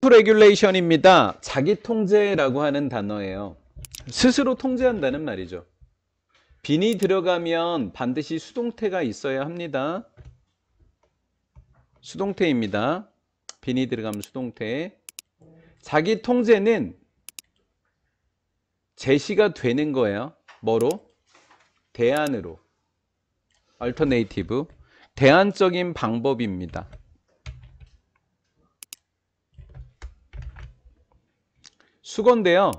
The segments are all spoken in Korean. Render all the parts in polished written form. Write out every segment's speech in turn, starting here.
레귤레이션입니다. 자기 통제라고 하는 단어예요. 스스로 통제한다는 말이죠. 빈이 들어가면 반드시 수동태가 있어야 합니다. 수동태입니다. 빈이 들어가면 수동태. 자기 통제는 제시가 되는 거예요. 뭐로? 대안으로. alternative. 대안적인 방법입니다. 수건데요.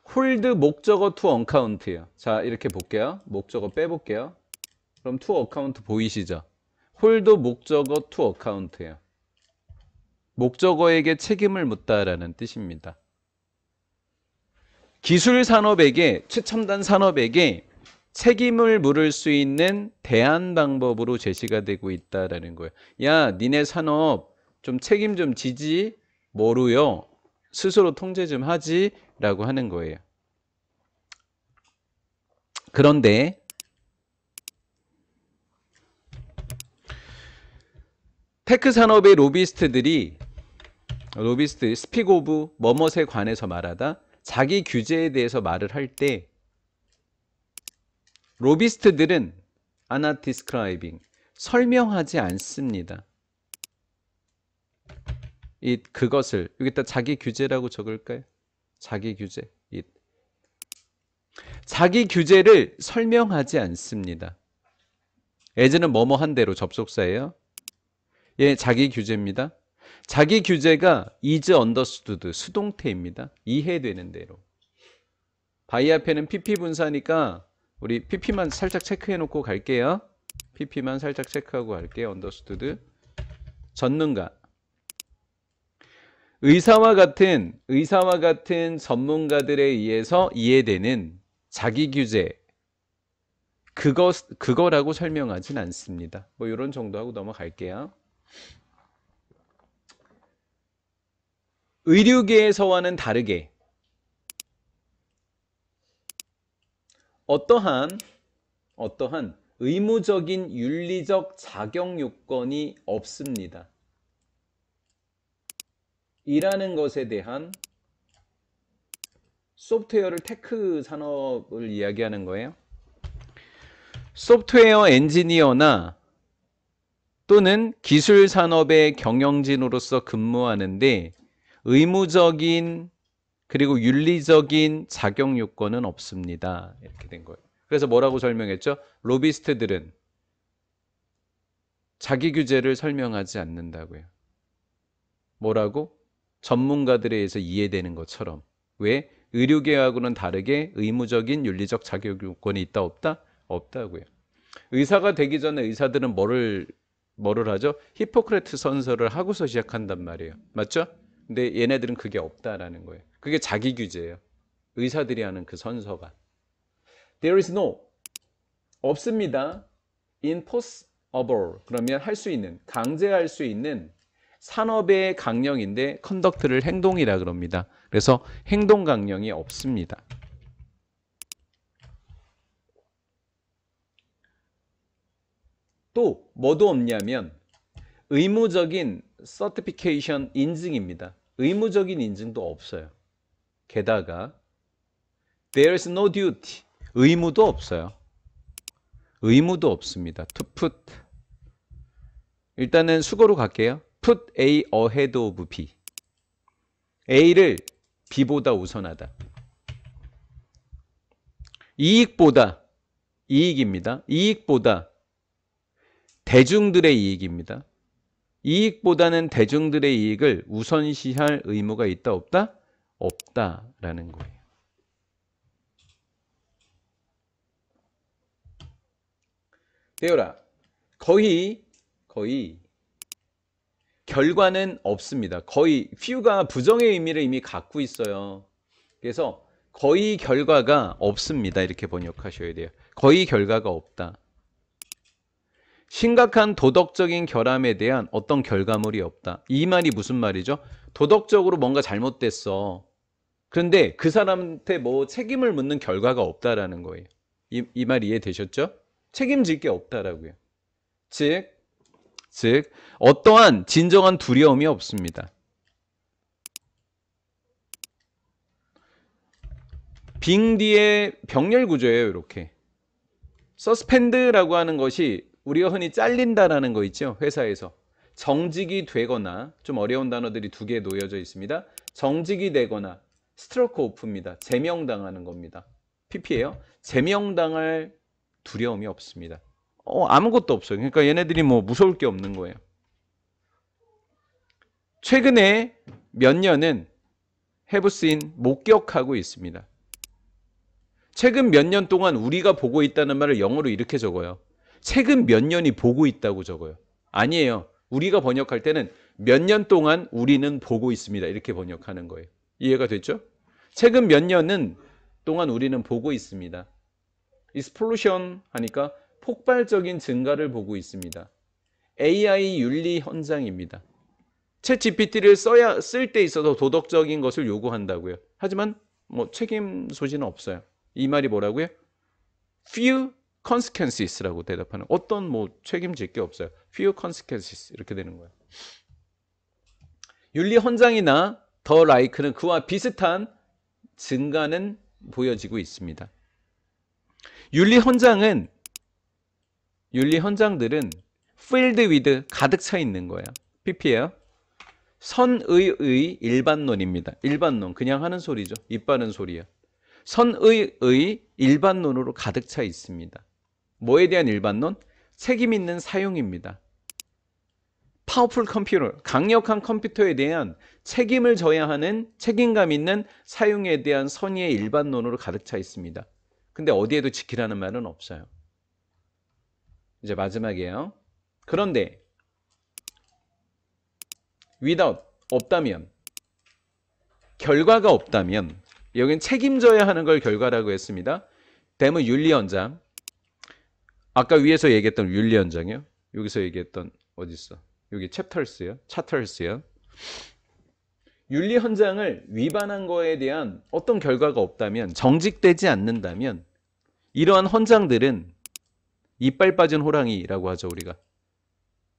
hold 목적어 to account예요. 자, 이렇게 볼게요. 목적어 빼볼게요. 그럼 to account 보이시죠? hold 목적어 to account예요. 목적어에게 책임을 묻다라는 뜻입니다. 기술 산업에게, 최첨단 산업에게 책임을 물을 수 있는 대안 방법으로 제시가 되고 있다라는 거예요. 야, 니네 산업 좀 책임 좀 지지? 뭐로요? 스스로 통제 좀 하지? 라고 하는 거예요. 그런데 테크 산업의 로비스트들이 스픽 오브 뭐뭇에 관해서 말하다 자기 규제에 대해서 말을 할 때 로비스트들은 are not describing 설명하지 않습니다. 그것을 여기다 자기 규제라고 적을까요? 자기 규제. 자기 규제를 설명하지 않습니다. as는 뭐뭐 한 대로 접속사예요. 예, 자기 규제입니다. 자기 규제가 is understood 수동태입니다. 이해되는 대로. 바이 앞에는 pp 분사니까 우리 pp만 살짝 체크해 놓고 갈게요. pp만 살짝 체크하고 갈게요. understood. 전문가. 의사와 같은 전문가들에 의해서 이해되는 자기 규제. 그거라고 설명하진 않습니다. 뭐 이런 정도 하고 넘어갈게요. 의료계에서와는 다르게 어떠한 의무적인 윤리적 자격 요건이 없습니다. 이라는 것에 대한 소프트웨어를 테크 산업을 이야기하는 거예요. 소프트웨어 엔지니어나 또는 기술 산업의 경영진으로서 근무하는데 의무적인 그리고 윤리적인 자격 요건은 없습니다. 이렇게 된 거예요. 그래서 뭐라고 설명했죠? 로비스트들은 자기 규제를 설명하지 않는다고요. 뭐라고? 전문가들에 의해서 이해되는 것처럼. 왜? 의료계하고는 다르게 의무적인 윤리적 자격 요건이 있다 없다? 없다고요. 의사가 되기 전에 의사들은 뭐를 하죠? 히포크라테스 선서를 하고서 시작한단 말이에요. 맞죠? 근데 얘네들은 그게 없다라는 거예요. 그게 자기 규제예요. 의사들이 하는 그 선서가. There is no 없습니다. Impossible 그러면 할 수 있는 강제할 수 있는 산업의 강령인데 컨덕트를 행동이라 그럽니다. 그래서 행동 강령이 없습니다. 또 뭐도 없냐면 의무적인 서티피케이션 인증입니다. 의무적인 인증도 없어요. 게다가 there is no duty 의무도 없어요. 의무도 없습니다. to put 일단은 수거로 갈게요. put A ahead of B A를 B보다 우선하다. 이익입니다. 이익보다 대중들의 이익입니다. 이익보다는 대중들의 이익을 우선시할 의무가 있다 없다? 없다라는 거예요. 되어라. 거의 결과는 없습니다. 거의 few가 부정의 의미를 이미 갖고 있어요. 그래서 거의 결과가 없습니다. 이렇게 번역하셔야 돼요. 거의 결과가 없다. 심각한 도덕적인 결함에 대한 어떤 결과물이 없다. 이 말이 무슨 말이죠? 도덕적으로 뭔가 잘못됐어. 그런데 그 사람한테 뭐 책임을 묻는 결과가 없다라는 거예요. 이 말 이해되셨죠? 책임질 게 없다라고요. 즉 어떠한 진정한 두려움이 없습니다. 빙 뒤에 병렬 구조예요. 이렇게. 서스펜드라고 하는 것이 우리가 흔히 잘린다라는 거 있죠. 회사에서. 정직이 되거나, 좀 어려운 단어들이 두 개 놓여져 있습니다. 정직이 되거나 스트로크 오프입니다. 제명당하는 겁니다. PP예요. 제명당할 두려움이 없습니다. 아무것도 없어요. 그러니까 얘네들이 뭐 무서울 게 없는 거예요. 최근에 몇 년은 have seen, 목격하고 있습니다. 최근 몇 년 동안 우리가 보고 있다는 말을 영어로 이렇게 적어요. 최근 몇 년이 보고 있다고 적어요. 아니에요. 우리가 번역할 때는 몇 년 동안 우리는 보고 있습니다. 이렇게 번역하는 거예요. 이해가 됐죠? 최근 몇 년은 동안 우리는 보고 있습니다. explosion 하니까 폭발적인 증가를 보고 있습니다. AI 윤리 현장입니다. 챗 GPT를 쓸 때 있어서 도덕적인 것을 요구한다고요. 하지만 뭐 책임 소지는 없어요. 이 말이 뭐라고요? few consequences라고 대답하는, 어떤 뭐 책임질 게 없어요. few consequences 이렇게 되는 거예요. 윤리 헌장이나 더 라이크는 그와 비슷한 증가는 보여지고 있습니다. 윤리 헌장들은 filled with, 가득 차 있는 거예요. PP예요. 선의의 일반론입니다. 일반론, 그냥 하는 소리죠. 입 바른 소리예요. 선의의 일반론으로 가득 차 있습니다. 뭐에 대한 일반론? 책임 있는 사용입니다. 파워풀 컴퓨터, 강력한 컴퓨터에 대한 책임을 져야 하는 책임감 있는 사용에 대한 선의의 일반론으로 가득 차 있습니다. 근데 어디에도 지키라는 말은 없어요. 이제 마지막이에요. 그런데 without, 없다면, 결과가 없다면, 여긴 책임져야 하는 걸 결과라고 했습니다. 대문 윤리헌장, 아까 위에서 얘기했던 윤리헌장이요. 여기서 얘기했던, 어디 있어? 여기 챕터스요. 윤리헌장을 위반한 거에 대한 어떤 결과가 없다면, 정직되지 않는다면, 이러한 헌장들은 이빨 빠진 호랑이라고 하죠, 우리가.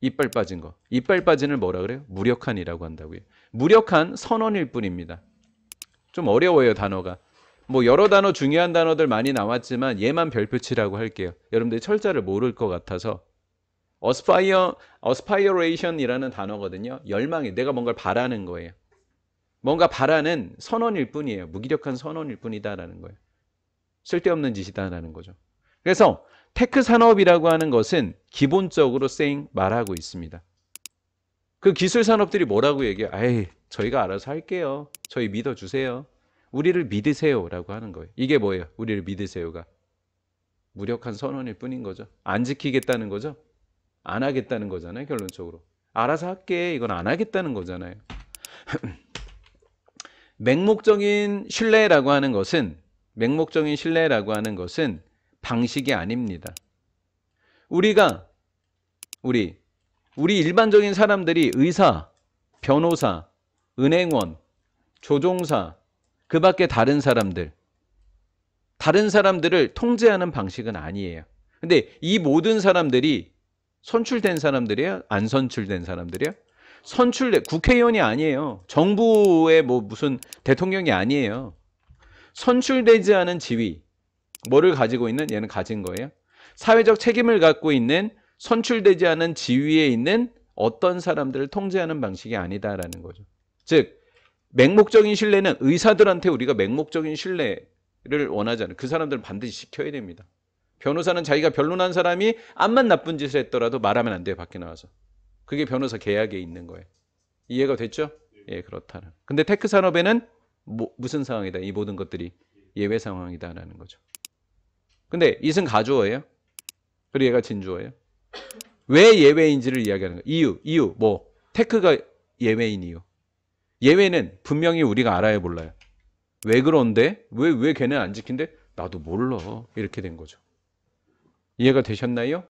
이빨 빠진 거. 이빨 빠진을 뭐라 그래요? 무력한이라고 한다고요. 무력한 선언일 뿐입니다. 좀 어려워요, 단어가. 뭐 여러 단어, 중요한 단어들 많이 나왔지만 얘만 별표치라고 할게요. 여러분들이 철자를 모를 것 같아서. aspiration이라는 단어거든요. 열망이, 내가 뭔가를 바라는 거예요. 뭔가 바라는 선언일 뿐이에요. 무기력한 선언일 뿐이다라는 거예요. 쓸데없는 짓이다라는 거죠. 그래서 테크 산업이라고 하는 것은 기본적으로 말하고 있습니다. 그 기술 산업들이 뭐라고 얘기해요? 아이, 저희가 알아서 할게요. 저희 믿어주세요. 우리를 믿으세요 라고 하는 거예요. 이게 뭐예요? 우리를 믿으세요가. 무력한 선언일 뿐인 거죠. 안 지키겠다는 거죠. 안 하겠다는 거잖아요. 결론적으로. 알아서 할게. 이건 안 하겠다는 거잖아요. 맹목적인 신뢰라고 하는 것은 방식이 아닙니다. 우리 일반적인 사람들이 의사, 변호사, 은행원, 조종사, 그 밖에 다른 사람들을 통제하는 방식은 아니에요. 근데 이 모든 사람들이 선출된 사람들이에요? 안 선출된 사람들이에요? 국회의원이 아니에요. 정부의 뭐 무슨 대통령이 아니에요. 선출되지 않은 지위, 뭐를 가지고 있는? 얘는 가진 거예요. 사회적 책임을 갖고 있는, 선출되지 않은 지위에 있는 어떤 사람들을 통제하는 방식이 아니다라는 거죠. 즉, 맹목적인 신뢰는 의사들한테 우리가 맹목적인 신뢰를 원하잖아요. 그 사람들은 반드시 지켜야 됩니다. 변호사는 자기가 변론한 사람이 암만 나쁜 짓을 했더라도 말하면 안 돼요. 밖에 나와서. 그게 변호사 계약에 있는 거예요. 이해가 됐죠? 예, 그렇다는. 근데 테크 산업에는 무슨 상황이다? 이 모든 것들이 예외 상황이다라는 거죠. 근데 이승 가주어예요? 그리고 얘가 진주어예요? 왜 예외인지를 이야기하는 거예요. 이유. 뭐 테크가 예외인 이유. 예외는 분명히 우리가 알아야 몰라요. 왜 그런데? 왜 걔는 안 지킨대? 나도 몰라. 이렇게 된 거죠. 이해가 되셨나요?